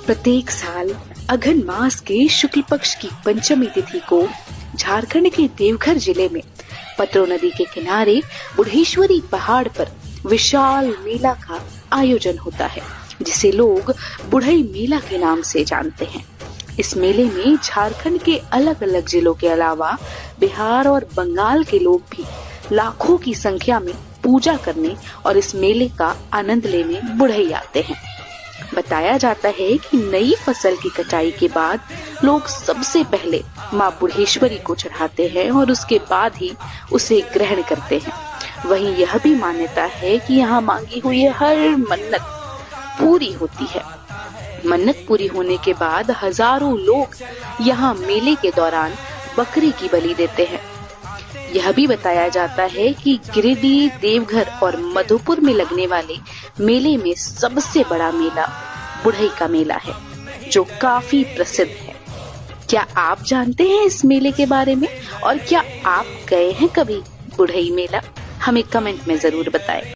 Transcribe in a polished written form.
प्रत्येक साल अघन मास के शुक्ल पक्ष की पंचमी तिथि को झारखंड के देवघर जिले में पतरो नदी के किनारे बुढ़ेश्वरी पहाड़ पर विशाल मेला का आयोजन होता है, जिसे लोग बुढ़ई मेला के नाम से जानते हैं। इस मेले में झारखंड के अलग अलग जिलों के अलावा बिहार और बंगाल के लोग भी लाखों की संख्या में पूजा करने और इस मेले का आनंद लेने बुढ़ई आते हैं। बताया जाता है कि नई फसल की कटाई के बाद लोग सबसे पहले मां बुढ़ेश्वरी को चढ़ाते हैं और उसके बाद ही उसे ग्रहण करते हैं। वहीं यह भी मान्यता है कि यहाँ मांगी हुई हर मन्नत पूरी होती है। मन्नत पूरी होने के बाद हजारों लोग यहाँ मेले के दौरान बकरी की बलि देते हैं। यह भी बताया जाता है कि गिरिडीह, देवघर और मधुपुर में लगने वाले मेले में सबसे बड़ा मेला बुढ़ई का मेला है, जो काफी प्रसिद्ध है। क्या आप जानते हैं इस मेले के बारे में, और क्या आप गए हैं कभी बुढ़ई मेला? हमें कमेंट में जरूर बताएं।